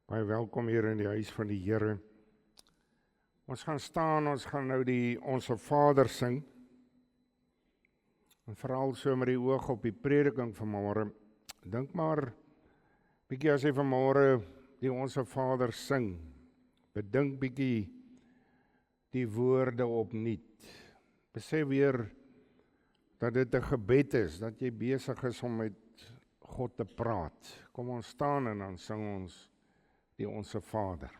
Baie welkom hier in die huis van die Here. Ons gaan staan, ons gaan nou die Onse Vader sing. En veral so met die oog op die prediking vanmôre. Dink maar, bietjie as jy vanmôre die Onse Vader sing, bedink bietjie die woorde opnuut. Besef weer dat dit 'n gebed is, dat jy besig is om met God te praat. Kom ons staan en dan sing ons die Onse Vader.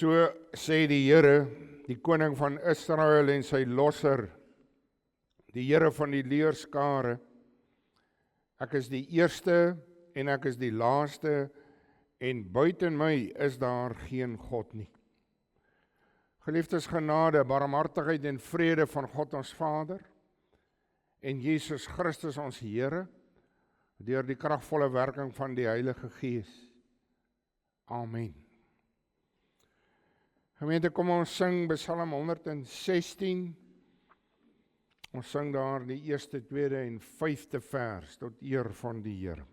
So sê die Here, die koning van Israel en sy losser, die Here van die leerskare, ek is die eerste en ek is die laaste en buiten my is daar geen God nie. Geliefdes, genade, barmhartigheid en vrede van God ons Vader en Jesus Christus ons Here, deur die kragvolle werking van die Heilige Gees. Amen. Gemeente, kom ons sing Psalm 116. Ons sing daar die eerste, tweede en 5de vers tot eer van die Here.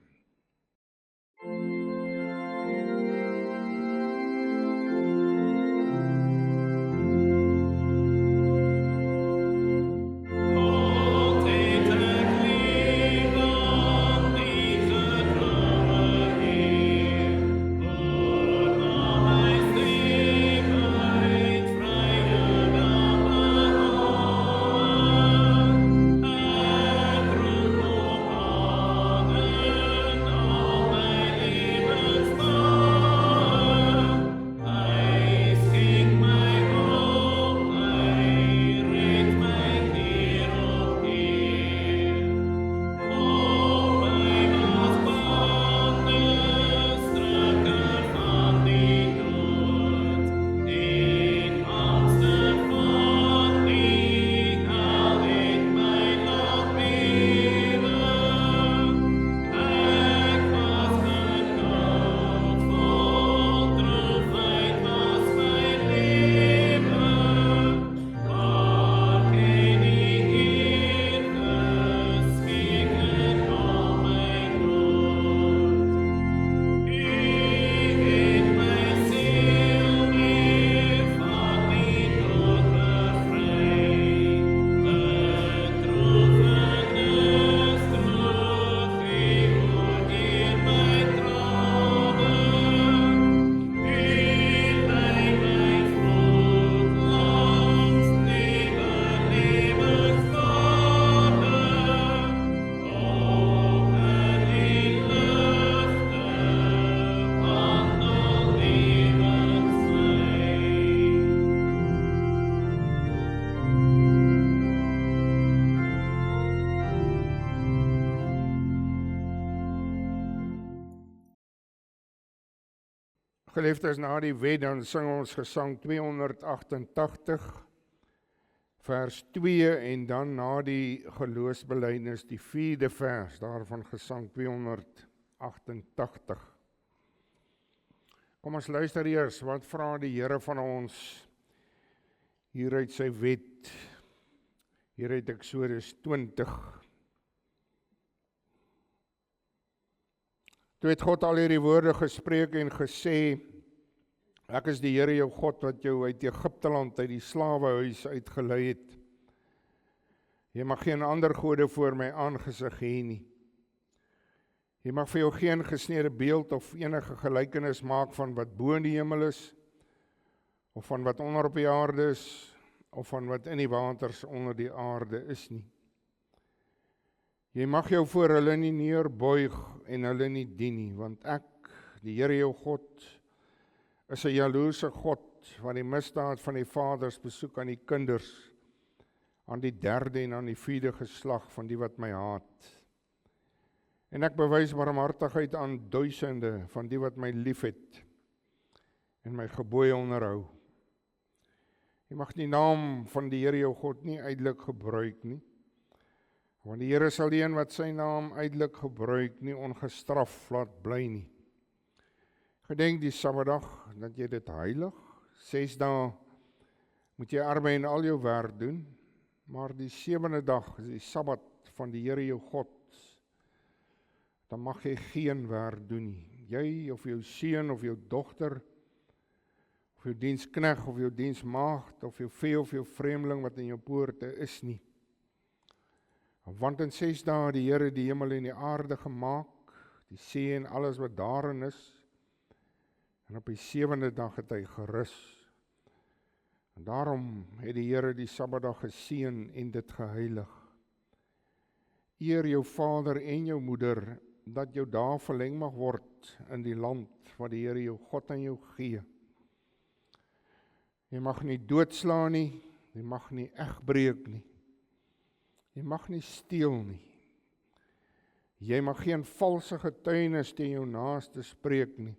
Geliefdes, na die wet dan sing ons gesang 288 vers 2 en dan na die geloofsbelijdenis die 4de vers daarvan gesang 288. Kom ons luister eers, wat vra die Here van ons hier uit sy wet, hier uit Eksodus 20. Toe het God al hierdie woorde gespreek en gesê, ek is die Here jou God wat jou uit Egipteland, uit die slawehuis uitgelei het. Jy mag geen ander gode voor my aangesig hê nie. Jy mag vir jou geen gesnede beeld of enige gelykenis maak van wat bo in die hemel is, of van wat onder op die aarde is, of van wat in die waters onder die aarde is nie. Jy mag jou voor hulle nie neerbuig en hulle nie dien nie, want ek, die Here jou God, is 'n jaloerse God, wat die misdaad van die vaders besoek aan die kinders, aan die 3de en aan die 4de geslag van die wat my haat. En ek bewys barmhartigheid aan duisende van die wat my liefhet en my gebooie onderhou. Jy mag die naam van die Here jou God nie uitelik gebruik nie, want die Here sal die een wat sy naam uitelik gebruik nie ongestraf laat bly nie. Gedenk die Sabbatdag, dat jy dit heilig. 6 dae moet jy arbei en al jou werk doen, maar die 7de dag is die Sabbat van die Here jou God. Dan mag jy geen werk doen nie. Jy of jou seun of jou dogter, of jou dienskneg of jou diensmaagd, of jou vee of jou vreemdeling wat in jou poorte is nie. Want in 6 dae het die Here die hemel en die aarde gemaak, die see en alles wat daarin is, en op die 7de dag het hy gerus. En daarom het die Here die Sabbatdag geseën en dit geheilig. Eer jou vader en jou moeder, dat jou dae verleng mag word in die land wat die Here jou God aan jou gee. Jy mag nie doodslaan nie, jy mag nie egbreek nie. Jy mag nie steel nie. Jy mag geen valse getuienis teen jou naaste spreek nie.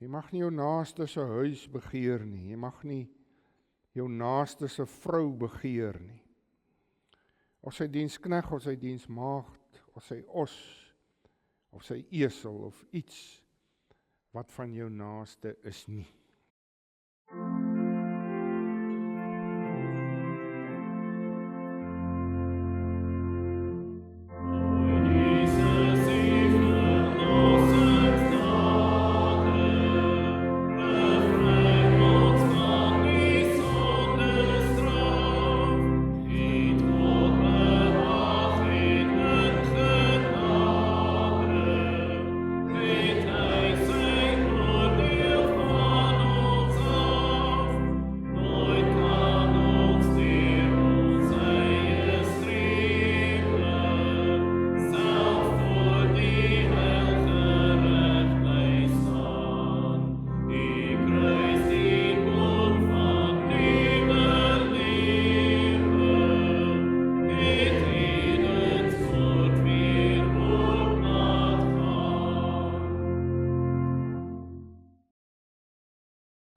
Jy mag nie jou naaste se huis begeer nie. Jy mag nie jou naaste se vrou begeer nie. Of sy dienskneg, of sy diensmaagd, of sy os, of sy esel, of iets wat van jou naaste is nie.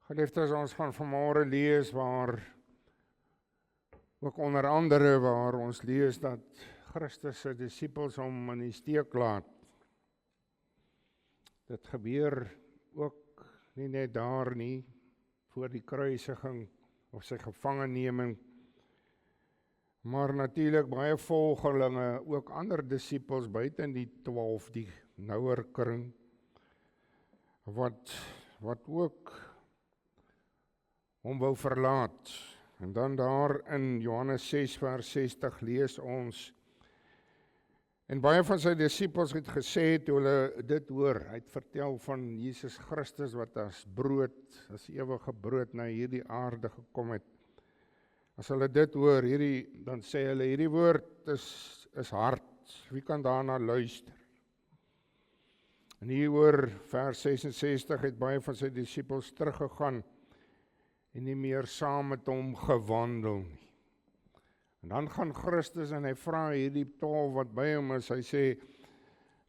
Geliefdes, ons gaan vanmôre lees waar, ook onder andere waar ons lees dat Christus se disippels hom in die steek laat. Dit gebeur ook nie net daar nie, voor die kruisiging of sy gevangenneming, maar natuurlik baie volgelinge, ook ander disippels buite in die 12, die nouer kring, wat ook hom wou verlaat. En dan daar in Johannes 6 vers 60 lees ons, en baie van sy disippels het gesê, toe hulle dit hoor, hy het vertel van Jesus Christus wat as brood, as ewige brood na hierdie aarde gekom het. As hulle dit hoor, dan sê hulle, hierdie woord is hard, wie kan daarna luister? En hier oor vers 66 het baie van sy disippels teruggegaan, en nie meer saam met hom gewandel nie. En dan gaan Christus en hy vra hierdie 12 wat by hom is, hy sê,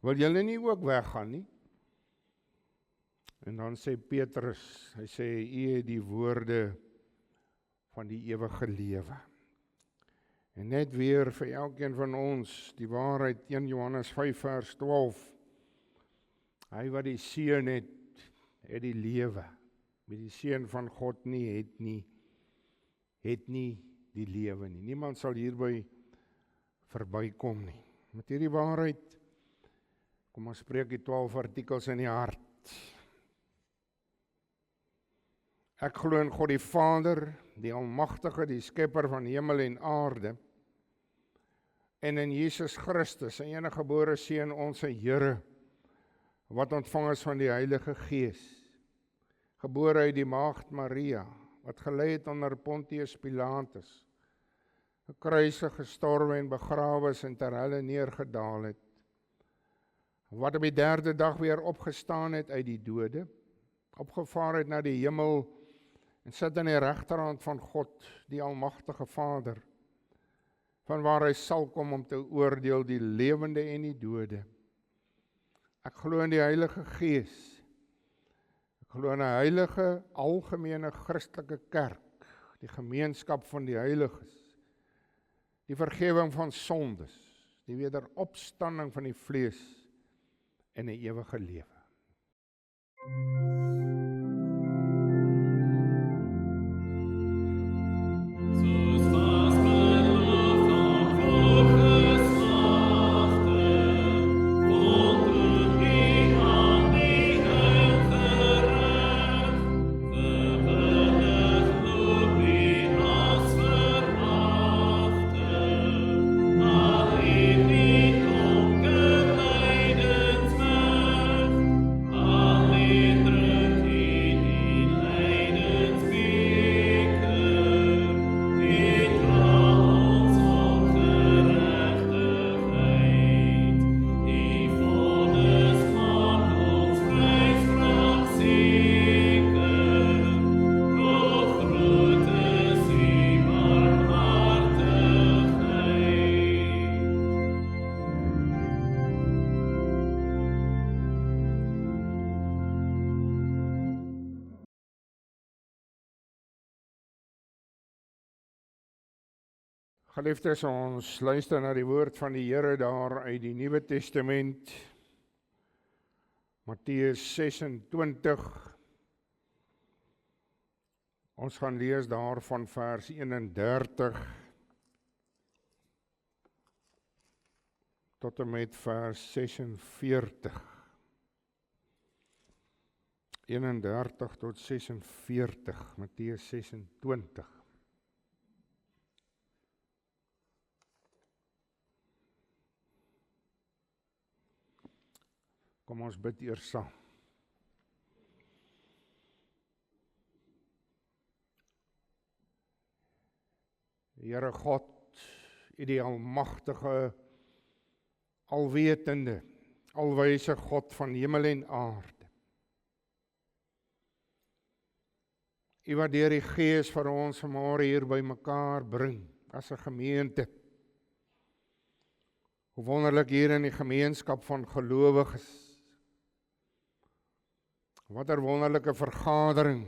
wil julle nie ook weggaan nie? En dan sê Petrus, hy sê, U het die woorde van die ewige lewe. En net weer vir elkeen van ons, die waarheid, 1 Johannes 5 vers 12, hy wat die Seun het die lewe. Wie die Seun van God nie, het nie die lewe nie. Niemand sal hierby verbykom nie. Met hierdie waarheid, kom ons spreek die 12 artikels in die hart. Ek glo in God die Vader, die Almagtige, die Skepper van hemel en aarde, en in Jesus Christus, sy eniggebore Seun, ons Here, wat ontvang is van die Heilige Gees, gebore uit die Maagd Maria, wat gelei het onder Pontius Pilatus, gekruisig, gestorwe en begrawe is en ter helle neergedaal het, wat op die 3de dag weer opgestaan het uit die dode, opgevaar het na die hemel en sit aan die regterhand van God, die Almagtige Vader, van waar hy sal kom om te oordeel die lewende en die dode. Ek glo in die Heilige Gees. Ek glo in 'n heilige, algemene Christelike kerk, die gemeenskap van die heiliges, die vergewing van sondes, die wederopstanding van die vlees en 'n ewige lewe. Geliefdes, ons luister na die woord van die Here daar uit die Nuwe Testament, Matteus 26. Ons gaan lees daar van vers 31 tot en met vers 46. 31 tot 46, Matteus 26. Kom ons bid eers saam. Here God, U die almagtige, alwetende, alwyse God van hemel en aarde. U wat deur die Gees vir ons vanmôre hier bymekaar bring as 'n gemeente. Hoe wonderlik hier in die gemeenskap van gelowiges. Wat 'n wonderlike vergadering.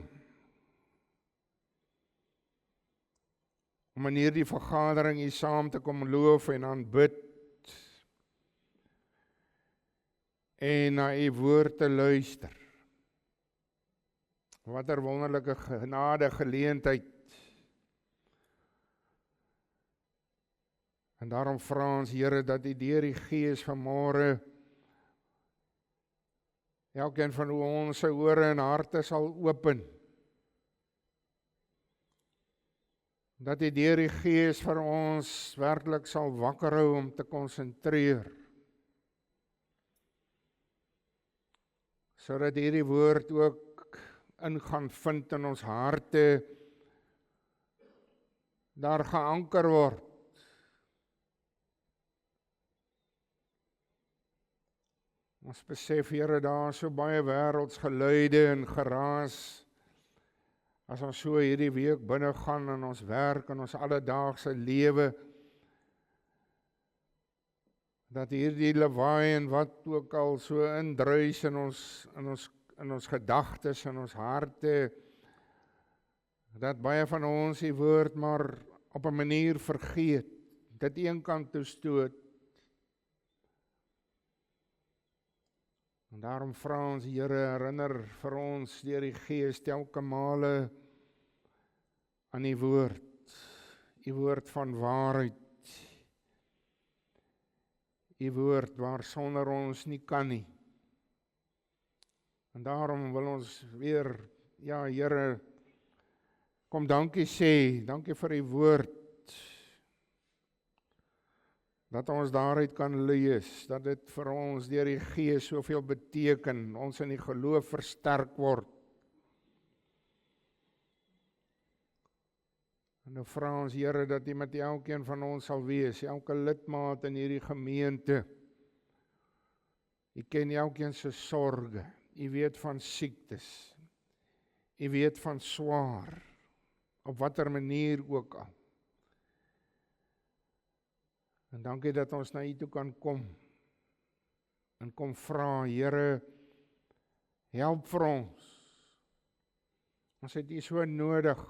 Om in hierdie vergadering U saam te kom loof en aanbid. En na U woord te luister. Wat 'n wonderlike genade geleentheid. En daarom vra ons Here dat U deur die Gees vanmôre elkeen van ons se ore en harte sal open. Dat U deur die Gees vir ons werklik sal wakker hou om te konsentreer. Sodat hierdie woord ook ingaan vind in ons harte, daar geanker word. Ons besef, Here, daar is so baie wêreldsgeluide en geraas, as ons so hierdie week binne gaan in ons werk en ons alledaagse lewe, dat hierdie lawaai en wat ook al so indruis in ons ons gedagtes, in ons harte, dat baie van ons die woord maar op 'n manier vergeet, dit een kant toe stoot. En daarom vra ons die Here, herinner vir ons deur die Gees telke male aan die woord van waarheid, die woord waar sonder ons nie kan nie. En daarom wil ons weer, ja Here, kom dankie sê, dankie vir die woord, dat ons daaruit kan lees, dat dit vir ons deur die Gees soveel beteken, ons in die geloof versterk word. En nou vra ons Here dat U met elkeen van ons sal wees, elke lidmaat in hierdie gemeente. U ken elkeen se sorge, U weet van siektes, U weet van swaar, op watter manier ook al. En dankie dat ons na U toe kan kom, en kom vra, Here, help vir ons. Ons het U so nodig.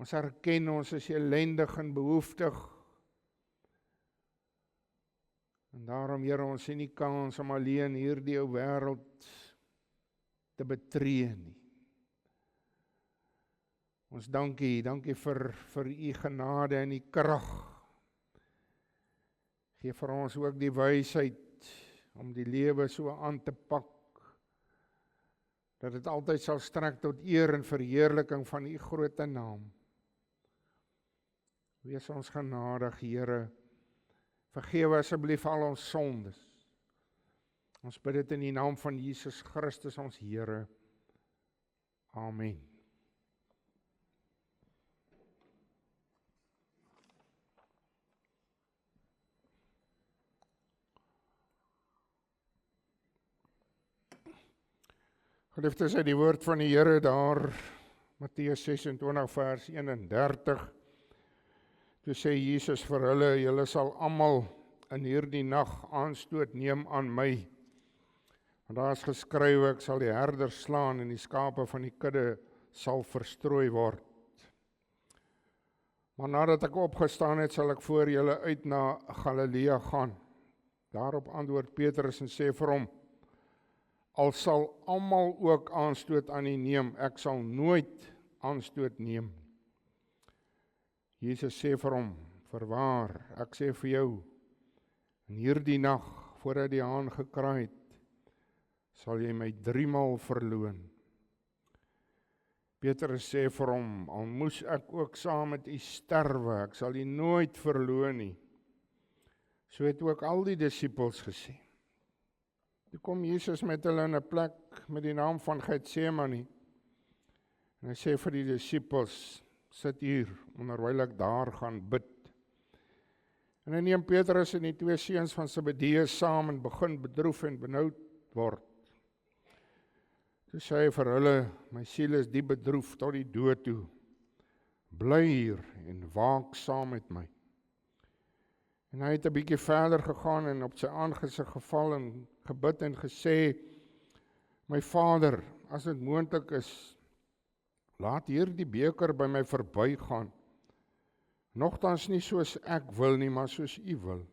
Ons erken ons is ellendig en behoeftig. En daarom, Here, ons sien nie kans om alleen hierdie ou wêreld te betree nie. Ons dankie vir U genade en U krag. Gee vir ons ook die wysheid om die lewe so aan te pak, dat dit altyd sal strek tot eer en verheerliking van U groot naam. Wees ons genadig, Here. Vergewe asseblief al ons sondes. Ons bid dit in die naam van Jesus Christus, ons Here. Amen. Geliefdes, uit die woord van die Here daar, Matteus 26 vers 31, toe sê Jesus vir hulle, julle sal almal in hierdie nag aanstoot neem aan my. Want daar is geskrywe, ek sal die herder slaan en die skape van die kudde sal verstrooi word. Maar nadat ek opgestaan het, sal ek voor julle uit na Galilea gaan. Daarop antwoord Petrus en sê vir hom, al sal almal ook aanstoot aan U neem, ek sal nooit aanstoot neem. Jesus sê vir hom, verwaar, ek sê vir jou, in hierdie nag, voordat die haan gekraai het, sal jy my 3 maal verloon. Petrus sê vir hom, al moes ek ook saam met U sterwe, ek sal U nooit verloon nie. So het ook al die disippels gesê. Toe kom Jesus met hulle in 'n plek met die naam van Getsemane, en hy sê vir die disippels, sit hier, onderwyl ek daar gaan bid. En hy neem Petrus en die 2 seuns van Zebedeus saam en begin bedroef en benoud word. Toe sê hy vir hulle, my siel is diep bedroef tot die dood toe. Bly hier en waak saam met my. En hy het 'n bietjie verder gegaan en op sy aangesig geval en gebid en gesê, my Vader, as dit moontlik is, laat hierdie beker by my verbygaan. Nogtans nie soos ek wil nie, maar soos U wil.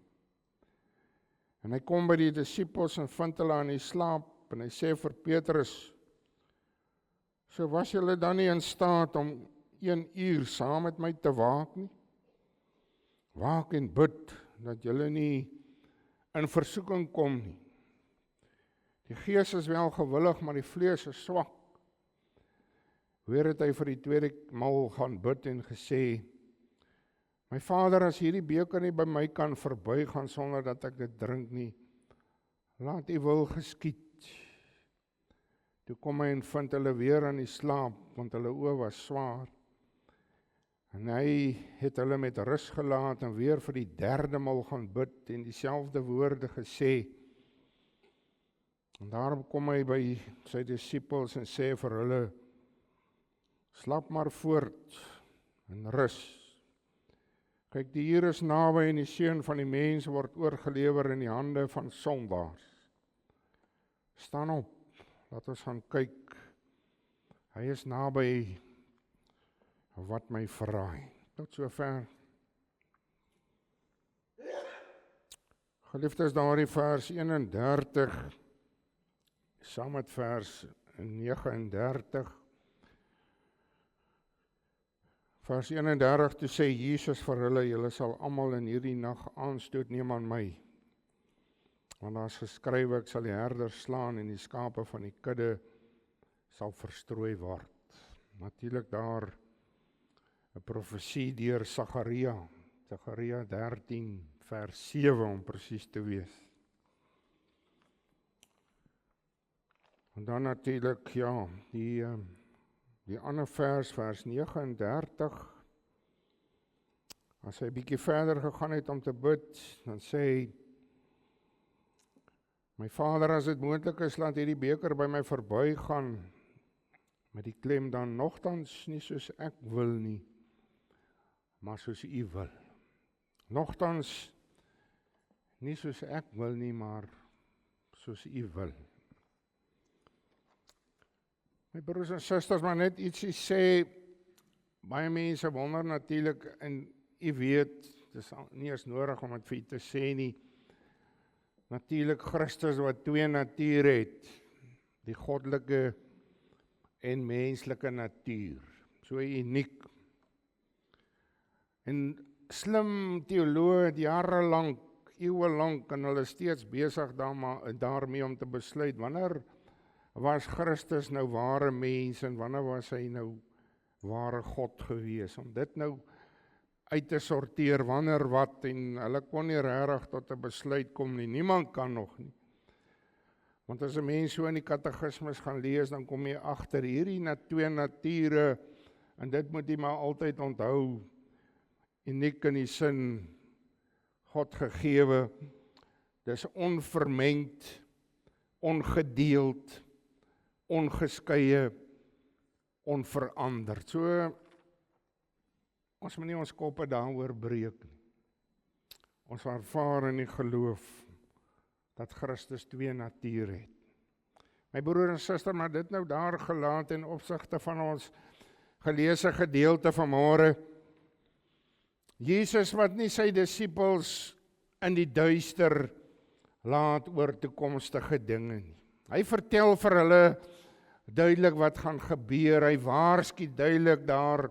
En hy kom by die disippels en vind hulle aan die slaap, en hy sê vir Petrus, so was julle dan nie in staat om 1 uur saam met my te waak nie? Waak en bid, dat julle nie in versoeking kom nie. Die gees is wel gewillig, maar die vlees is swak. Weer het hy vir die 2de maal gaan bid en gesê, my Vader, as hierdie beker nie by my kan verbygaan sonder dat ek dit drink nie, laat U wil geskied. Toe kom hy en vind hulle weer aan die slaap, want hulle oë was swaar. En hy het hulle met rus gelaat en weer vir die 3de maal gaan bid en dieselfde woorde gesê. En daarom kom hy by sy disippels en sê vir hulle, slap maar voort en rus. Kyk, die uur is naby en die Seun van die mens word oorgelewer in die hande van sondaars. Staan op, laat ons gaan kyk. Hy is naby wat my verraai. Tot sover. Geliefdes, daardie vers 31, saam met vers 39. Vers 31, toe sê Jesus vir hulle, julle sal almal in hierdie nag aanstoot neem aan my. Want daar is geskrywe, ek sal die herders slaan en die skape van die kudde sal verstrooi word. Natuurlik daar 'n profesie deur Sagaria 13 vers 7 om presies te wees. En dan natuurlik, ja, die ander vers 39, as hy 'n bietjie verder gegaan het om te bid, dan sê hy, my Vader, as dit moontlik is, laat hierdie beker by my verby gaan, met die klem dan nogtans nie soos ek wil nie, maar soos U wil. Nogtans nie soos ek wil nie, maar soos U wil. My broers en susters, maar net ietsie sê, baie mense wonder natuurlik, en U weet, dit is nie eens nodig om dit vir U te sê nie, natuurlik Christus wat twee nature het, die goddelike en menslike natuur, so uniek. En slim teoloë het jare lank, eeue lank, en hulle steeds besig daarmee om te besluit, wanneer was Christus nou ware mens, en wanneer was hy nou ware God gewees, om dit nou uit te sorteer, wanneer wat, en hulle kon nie regtig tot 'n besluit kom nie, niemand kan nog nie. Want as 'n mens so in die katekismes gaan lees, dan kom jy agter hierdie twee nature, en dit moet jy maar altyd onthou, uniek in die sin, God gegewe, dis onvermengd, ongedeeld, ongeskeie, onveranderd. So, ons moet nie ons koppe daaroor breek nie. Ons ervaar in die geloof dat Christus twee nature het. My broer en suster, maar dit nou daar gelaat in opsigte van ons geleesde gedeelte vanmôre. Jesus wat nie sy disippels in die duister laat oor toekomstige dinge nie. Hy vertel vir hulle duidelik wat gaan gebeur. Hy waarsku duidelik daar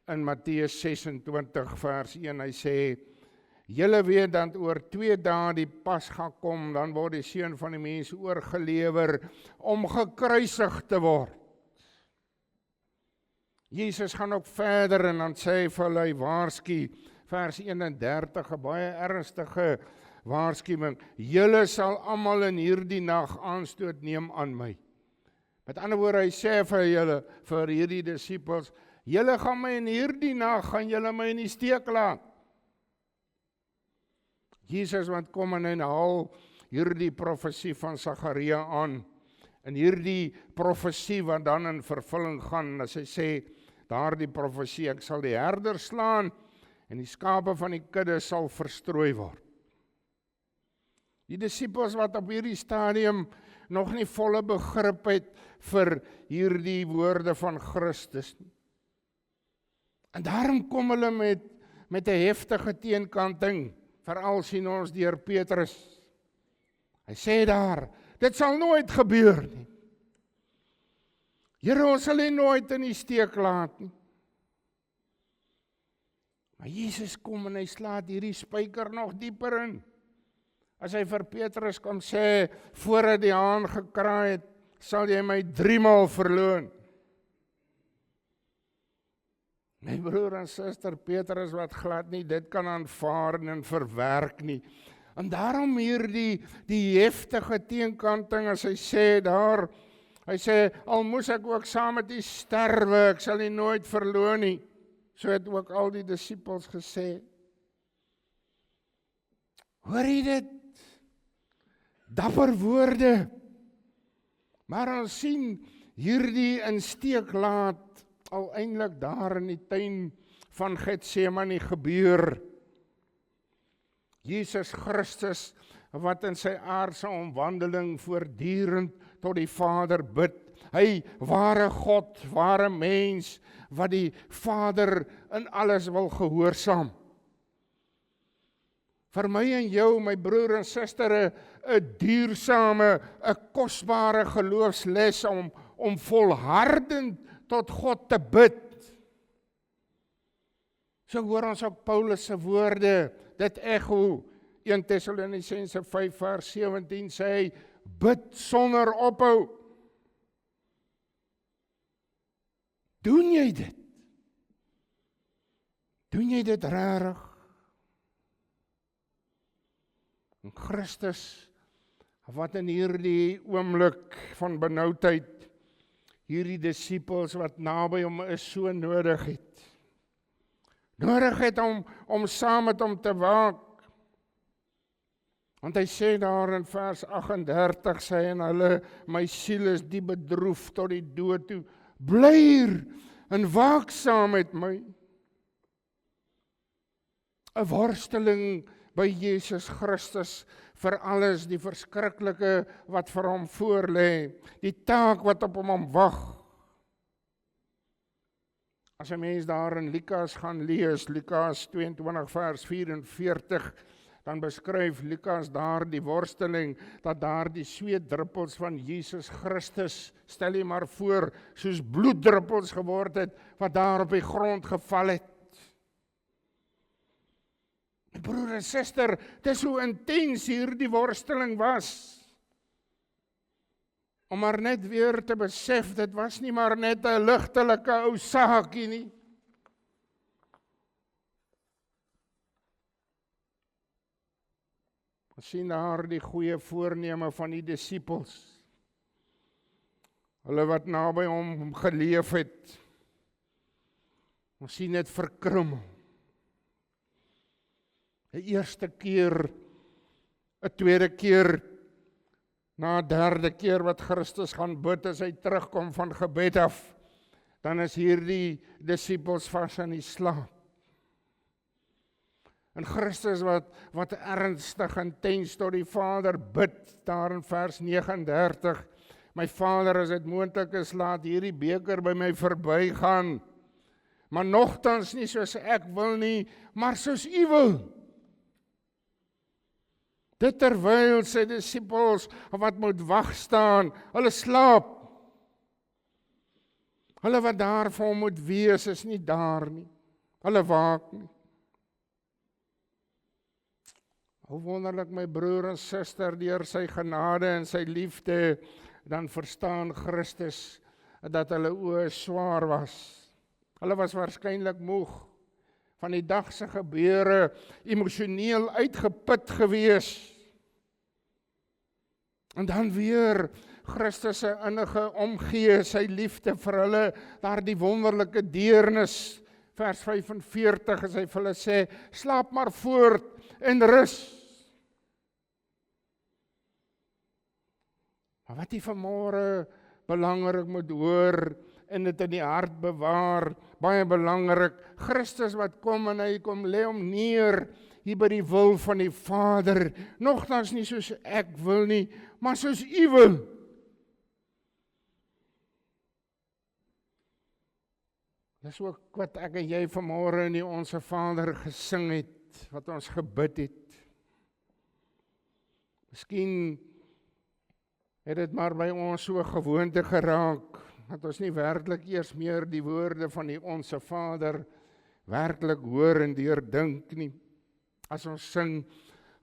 in Matteus 26 vers 1. Hy sê, julle weet dat oor 2 dae die Pasga kom, dan word die Seun van die Mens oorgelewer om gekruisig te word. Jesus gaan ook verder en dan sê hy vir hulle, hy waarsku, vers 31, 'n baie ernstige waarskuwing. Julle sal almal in hierdie nag aanstoot neem aan my. Met ander woorde, hy sê vir julle, vir hierdie disippels, julle gaan my in hierdie nag, gaan julle my in die steek laat. Jesus wat kom en hy haal hierdie profesie van Sagaria aan, en hierdie profesie wat dan in vervulling gaan, as hy sê, daardie profesie, ek sal die herder slaan, en die skape van die kudde sal verstrooi word. Die disippels wat op hierdie stadium nog nie volle begrip het vir hierdie woorde van Christus nie. En daarom kom hulle met 'n heftige teenkanting, veral sien ons deur Petrus. Hy sê daar, dit sal nooit gebeur nie. Here, ons sal U nooit in die steek laat nie. Maar Jesus kom en hy slaat hierdie spyker nog dieper in. As hy vir Petrus kom sê, voordat die haan gekraai het, sal jy my 3 maal verloon. My broer en suster, Petrus wat glad nie dit kan aanvaar en verwerk nie. En daarom hier die heftige teenkanting as hy sê daar, hy sê, al moes ek ook saam met U sterwe, ek sal U nooit verloon nie. So het ook al die disippels gesê. Hoor jy dit? Dapper woorde. Maar ons sien hierdie in steek laat al eintlik daar in die tuin van Getsemane gebeur. Jesus Christus wat in sy aardse omwandeling voortdurend tot die Vader bid. Hy, ware God, ware mens, wat die Vader in alles wil gehoorsaam. Vir my en jou, my broer en suster, 'n duursame, 'n kosbare geloofsles om volhardend tot God te bid. So hoor ons ook Paulus se woorde, dit echo, 1 Tessalonisense 5 vers 17 sê hy, bid sonder ophou. Doen jy dit? Doen jy dit regtig? En Christus, wat in hierdie oomblik van benoudheid, hierdie disippels wat naby hom is, so nodig het. Nodig het om saam met hom te waak. Want hy sê daar in vers 38, sê en hulle, my siel is diep bedroef tot die dood toe, bly hier en waak saam met my. 'n Worsteling by Jesus Christus vir alles, die verskriklike wat vir hom voorlê, die taak wat op hom wag. As 'n mens daar in Lukas gaan lees, Lukas 22 vers 44, dan beskryf Lukas daar die worsteling, dat daar die sweetdruppels van Jesus Christus, stel jy maar voor, soos bloeddruppels geword het, wat daar op die grond geval het. My broer en suster, dis hoe intens hier die worsteling was. Om maar net weer te besef, dit was nie maar net 'n ligtelike ou saakie nie. Ons sien daar die goeie voorneme van die disippels. Hulle wat naby hom geleef het. Ons sien dit verkrummel. 'n eerste keer, 'n tweede keer, na 'n derde keer wat Christus gaan bid as hy terugkom van gebed af, dan is hierdie disippels vas in die slaap. En Christus wat ernstig intens tot die Vader bid, daar in vers 39, my Vader, as dit moontlik is, laat hierdie beker by my verbygaan, maar nogtans nie soos ek wil nie, maar soos U wil. Dit terwyl sy disippels wat moet wag staan, hulle slaap. Hulle wat daar vir hom moet wees, is nie daar nie. Hulle waak nie. Hoe wonderlik, my broer en suster, deur sy genade en sy liefde, dan verstaan Christus dat hulle oë swaar was. Hulle was waarskynlik moeg van die dag se gebeure, emosioneel uitgeput gewees. En dan weer Christus se innige omgee, sy liefde vir hulle, daar die wonderlike deernis, vers 45, as hy vir hulle sê, slaap maar voort en rus. Maar wat jy vanmôre belangrik moet hoor, en dit in die hart bewaar, baie belangrik, Christus wat kom en hy kom lê hom neer, hier by die wil van die Vader, nogtans nie soos ek wil nie, maar soos U wil. Dis ook wat ek en jy vanmôre in die Onse Vader gesing het, wat ons gebid het. Miskien het dit maar by ons so gewoonte geraak, dat ons nie werklik eers meer die woorde van die Onse Vader werklik hoor en deurdink nie. As ons sing,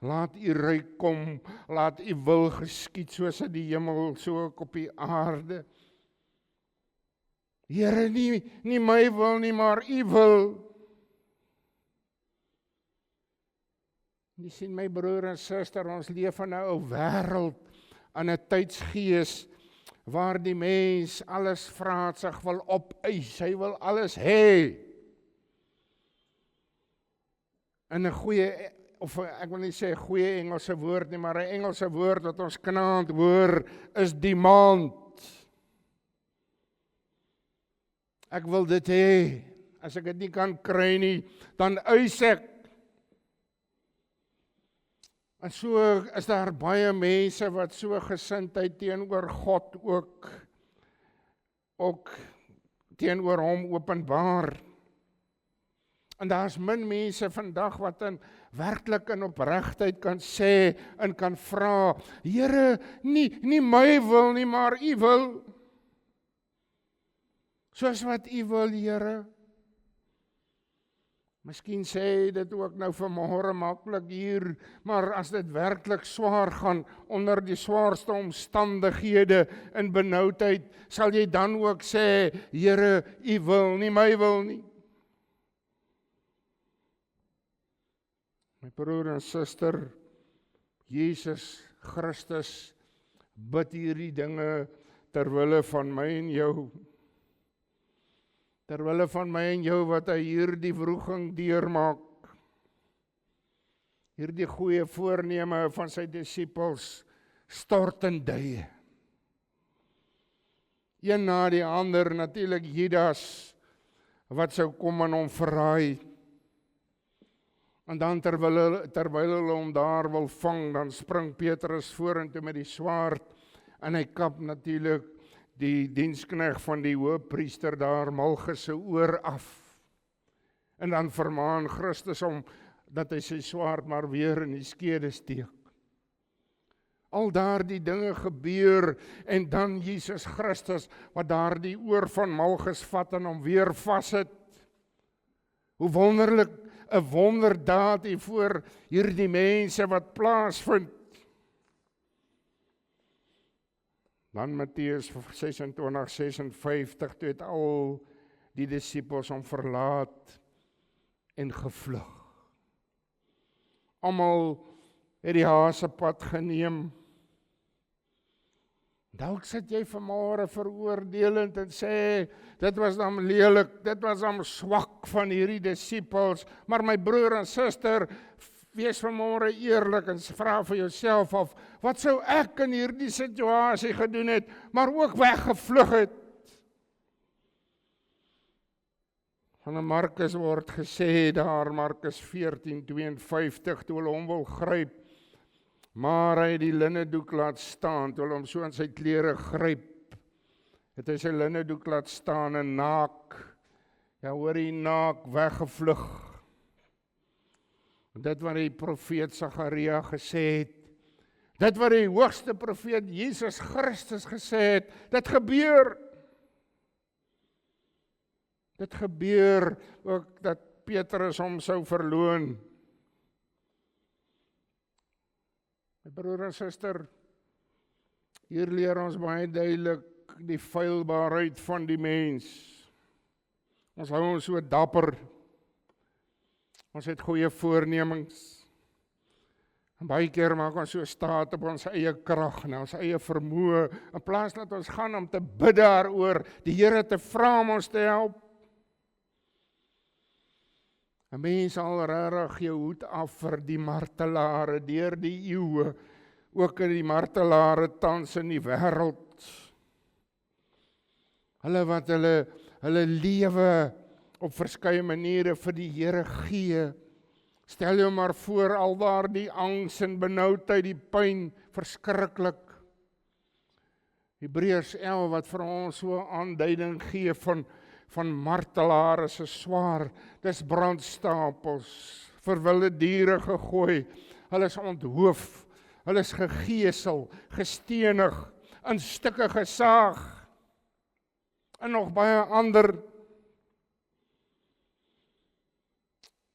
laat U ryk kom, laat U wil geskied, soos in die hemel, so ook op die aarde. Here, nie my wil nie, maar U wil. Jy sien, my broer en suster, ons leef in 'n ou wêreld, in 'n tydsgees, waar die mens alles vraatsig wil opeis, hy wil alles hê. In 'n goeie, of ek wil nie sê goeie Engelse woord nie, maar 'n Engelse woord wat ons kanaand hoor, is demand. Ek wil dit hê, as ek dit nie kan kry nie, dan eis ek. En so is daar baie mense wat so gesindheid teenoor God ook teenoor hom openbaar. En daar's min mense vandag wat werklik in opregtheid kan sê en kan vra, Here, nie my wil nie, maar U wil. Soos wat U wil, Here. Miskien sê dit ook nou vanmôre maklik hier, maar as dit werklik swaar gaan, onder die swaarste omstandighede en benoudheid, sal jy dan ook sê, Here, U wil, nie my wil nie. My broer en suster, Jesus Christus bid hierdie dinge terwille van my en jou. Terwille van my en jou wat hy hierdie wroging deurmaak. Hierdie goeie voorneme van sy disippels stort in duie. Een na die ander, natuurlik Judas, wat sou kom en hom verraai. En dan terwyl hulle hom daar wil vang, dan spring Petrus vorentoe met die swaard en hy kap natuurlik die diensknegt van die hoëpriester daar Malchus se oor af. En dan vermaan Christus hom dat hy sy swaard maar weer in die skede steek. Al daardie dinge gebeur en dan Jesus Christus wat daardie oor van Malchus vat en hom weer vassit. Hoe wonderlik, 'n wonderdaad hier voor hierdie mense wat plaasvind. Dan Matteus 26:56, toe het al die disippels hom verlaat en gevlug. Almal het die hasepad geneem. Dalk sit jy vanmôre veroordelend en sê, dit was dan lelik, dit was dan swak van hierdie disippels, maar my broer en suster, wees vanmôre eerlik en vra vir jouself af, wat sou ek in hierdie situasie gedoen het, maar ook weggevlug het? Van Markus word gesê daar, Markus 14:52, toe hulle hom wil gryp, maar hy het die linnedoek laat staan, toe hulle hom so aan sy klere gryp, het hy sy linnedoek laat staan en naak, hoor hy naak weggevlug. Dit wat die profeet Sagaria gesê het, dit wat die hoogste profeet Jesus Christus gesê het, dit gebeur. Dit gebeur ook dat Petrus hom sou verloon. My broer en suster, hier leer ons baie duidelik die feilbaarheid van die mens. Ons hou ons so dapper. Ons het goeie voornemings. En baie keer maak ons so staat op ons eie krag, ons eie vermoë, in plaas dat ons gaan om te bid daaroor, die Here te vra om ons te help. 'n Mens sal regtig jou hoed af vir die martelare deur die eeue, ook in die martelare tans in die wêreld. Hulle wat hulle lewe op verskeie maniere vir die Here gee. Stel jou maar voor al daar die angs en benoudheid, die pyn, verskriklik. Hebreërs 11 wat vir ons so 'n aanduiding gee van martelare se swaar, dis brandstapels, vir wilde diere gegooi, hulle is onthoof, hulle is gegeesel, gestenig, in stukke gesaag, en nog baie ander.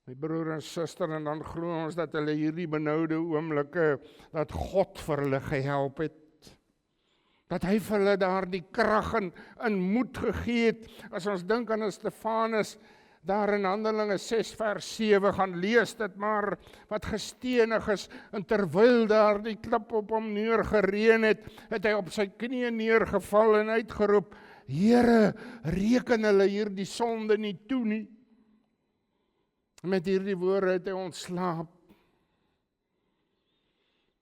My broer en suster, en dan glo ons dat hulle hierdie benoude oomblikke, dat God vir hulle gehelp het. Dat hy vir hulle daar die krag en moed gegee het. As ons dink aan Stefanus, daar in Handelinge 6:7, gaan lees dit maar, wat gestenig is, en terwyl daar die klip op hom neergereën het hy op sy knieë neergeval en uitgeroep, Here, reken hulle hierdie sonde nie toe nie. Met hierdie woorde het hy ontslaap.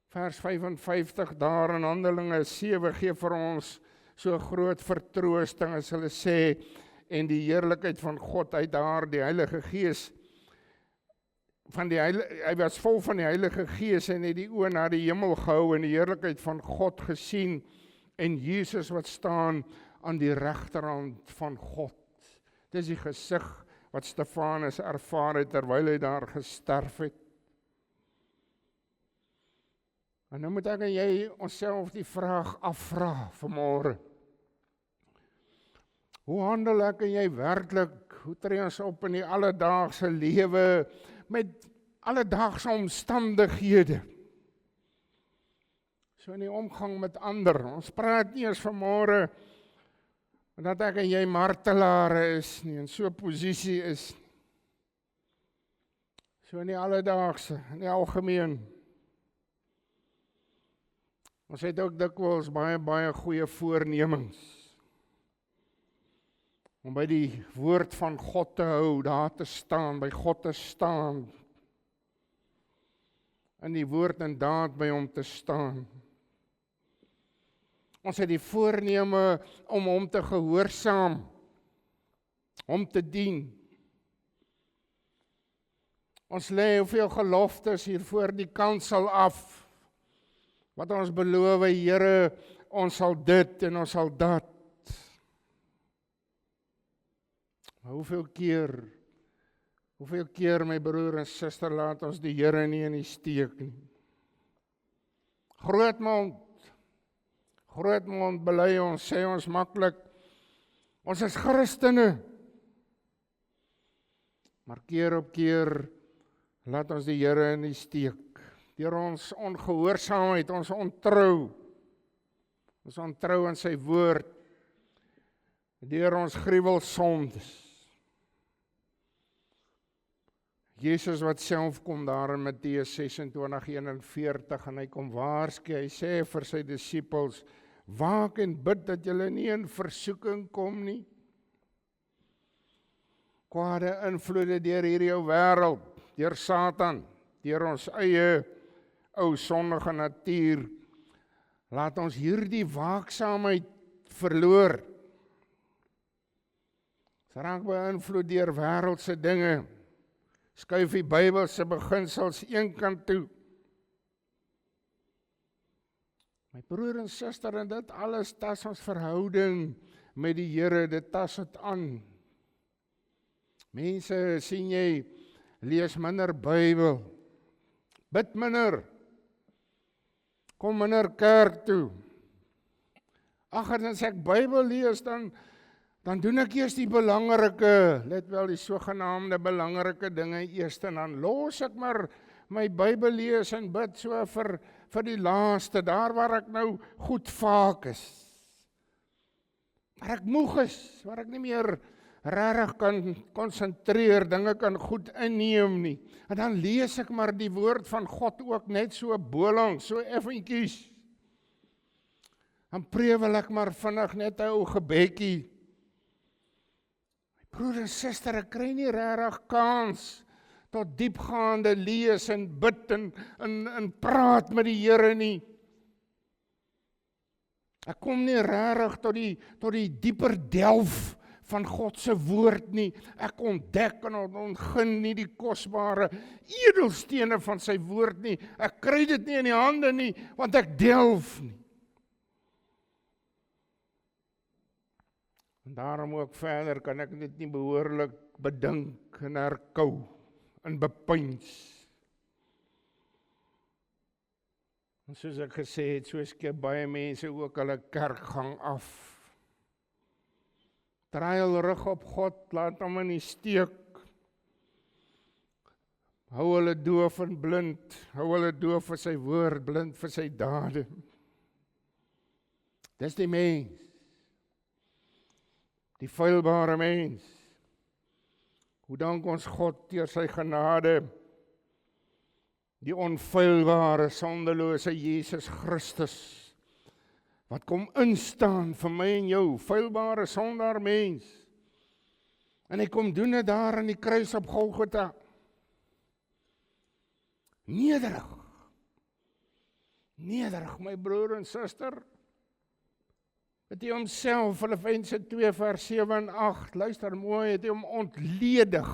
Vers 55 daar in Handelinge 7 gee vir ons so groot vertroosting as hulle sê, en die heerlikheid van God uit daar, die Heilige Gees, hy was vol van die Heilige Gees en het die oë na die hemel gehou en die heerlikheid van God gesien en Jesus wat staan aan die regterhand van God. Dis die gesig wat Stefanus ervaar het terwyl hy daar gesterf het. En nou moet ek en jy onsself die vraag afvra vanmôre. Hoe handel ek en jy werklik? Hoe tree ons op in die alledaagse lewe met alledaagse omstandighede? So in die omgang met ander. Ons praat nie eens vanmôre dat ek en jy martelare is nie, in so 'n posisie is nie. So in die alledaagse, in die algemeen. Ons het ook dikwels baie goeie voornemens om by die woord van God te hou, daar te staan, by God te staan, in die woord en daad by hom te staan. Ons het die voorneme om hom te gehoorsaam, hom te dien. Ons lê hoeveel geloftes hier voor die kansel af, wat ons beloof, Here, ons sal dit en ons sal dat. Maar hoeveel keer my broer en suster, laat ons die Here nie in die steek nie. Grootmond bely ons, sê ons maklik, ons is Christene. Maar keer op keer laat ons die Here in die steek. Deur ons ongehoorsaamheid, ons ontrou aan sy woord, deur ons gruwelsondes. Jesus wat self kom daar in Matteus 26:41 en hy kom waarsku, hy sê vir sy disippels, waak en bid dat julle nie in versoeking kom nie. Kwade invloede deur hierdie ou wêreld, deur Satan, deur ons eie ou sondige natuur, laat ons hierdie waaksaamheid verloor. Ons raak beïnvloed deur wêreldse dinge, skuif die Bybelse beginsels eenkant toe. My broer en suster, en dit alles tas ons verhouding met die Here, dit tas dit aan. Mense, sien jy, lees minder Bybel, bid minder, kom minder kerk toe. Ag, en as ek Bybel lees, dan doen ek eers die belangrike, let wel die sogenaamde belangrike dinge eers, en dan los ek maar my Bybel lees en bid so vir die laaste, daar waar ek nou goed vaak is. Waar ek moeg is, waar ek nie meer regtig kan konsentreer, dinge kan goed inneem nie. En dan lees ek maar die woord van God ook net so bolang, so effentjies. Dan prewel ek maar vinnig net 'n ou gebedjie. Broer en suster, ek kry nie regtig kans tot diepgaande lees en bid en praat met die Here nie. Ek kom nie regtig tot die dieper delf van God se woord nie. Ek ontdek en ontgin nie die kosbare edelstene van sy woord nie. Ek kry dit nie in die hande nie, want ek delf nie. En daarom ook verder kan ek dit nie behoorlik bedink en herkou en bepeins. En soos ek gesê het, so skep baie mense ook hulle kerkgang af. Draai hulle rug op God, laat hom in die steek. Hou hulle doof en blind, hou hulle doof vir sy woord, blind vir sy dade. Dis die mens. Die feilbare mens. Hoe dank ons God deur sy genade, die onfeilbare, sondelose Jesus Christus, wat kom instaan vir my en jou, feilbare sondaar mens. En hy kom doen dit daar aan die kruis op Golgotha. Nederig, my broer en suster, het hy homself, Filippense 2 vers 7 en 8, luister mooi, het hy hom ontledig,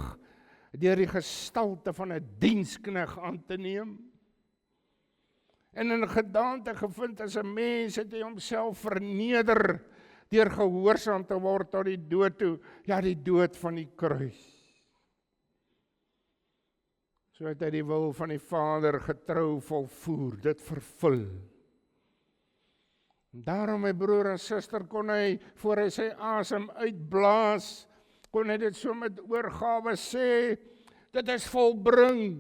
deur die gestalte van 'n dienskneg aan te neem. En in gedaante gevind as 'n mens het hy homself verneder deur gehoorsaam te word tot die dood toe, ja die dood van die kruis. So het hy die wil van die Vader getrou volvoer, dit vervul. En daarom my broer en suster kon hy, voor hy sy asem uitblaas, kon hy dit so met oorgawe sê, dit is volbring.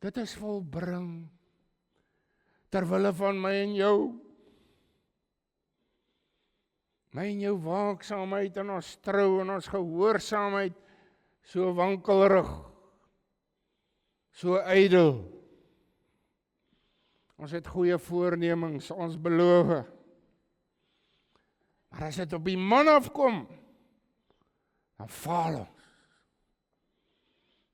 Dit is volbring, terwille van my en jou. My en jou waaksaamheid en ons trou en ons gehoorsaamheid, so wankelrig, so ydel. Ons het goeie voornemings, ons beloof. Maar as dit op die man afkom, dan faal ons.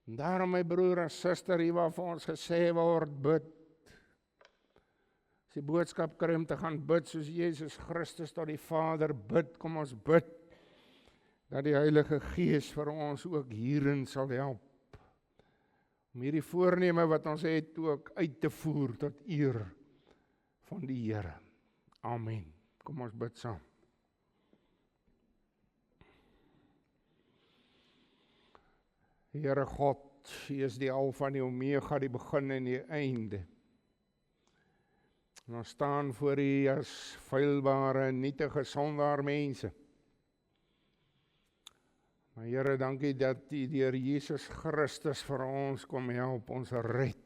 En daarom my broer en suster, hier waar vir ons gesê word, bid. As die boodskap kry om te gaan bid, soos Jesus Christus tot die Vader bid, kom ons bid, dat die Heilige Gees vir ons ook hierin sal help, om hierdie voorneme wat ons het ook uit te voer tot eer van die Here. Amen. Kom ons bid saam. Here God, U is die Alfa en die Omega, die begin en die einde. En ons staan voor U as feilbare, nietige sondaar mense. Maar Here, dankie dat U deur Jesus Christus vir ons kom help, ons red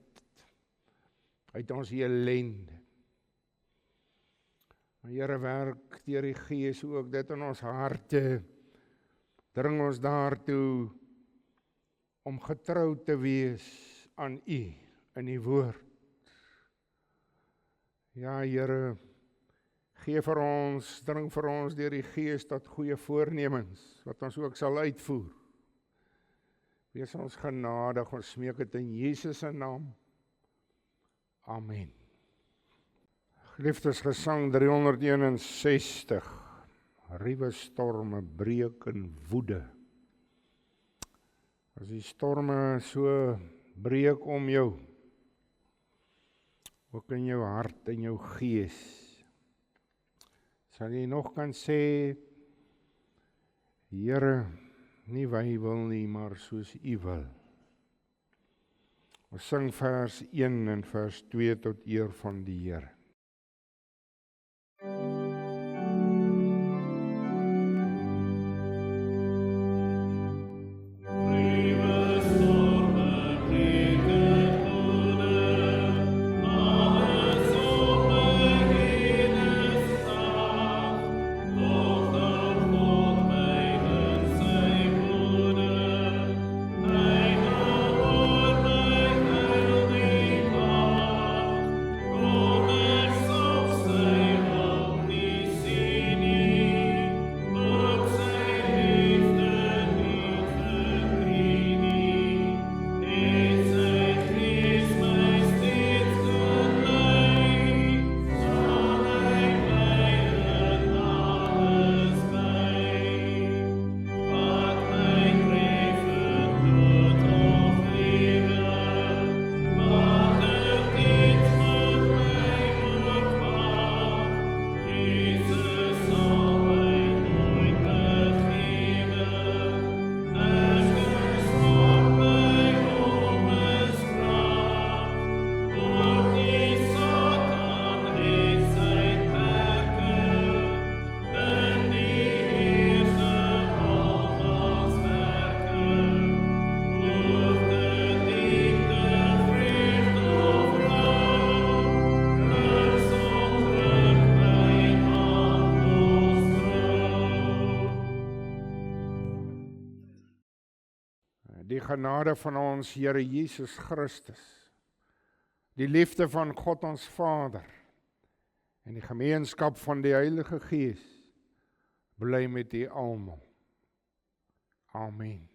uit ons ellende. Maar Here, werk deur die Gees ook dit in ons harte, dring ons daartoe om getrou te wees aan U in die woord. Ja, Here, gee vir ons, dring vir ons deur die Gees tot goeie voornemens, wat ons ook sal uitvoer. Wees ons genadig, ons smeek dit in Jesus se naam. Amen. Geliefdes, gesang 361, ruwe storme breek in woede. As die storme so breek om jou, ook in jou hart en jou gees, sal jy nog kan sê, Here, nie wy wil nie, maar soos U wil. Ons sing vers 1 en vers 2 tot eer van die Here. Die genade van ons Here Jesus Christus, die liefde van God ons Vader en die gemeenskap van die Heilige Gees bly met u almal. Amen.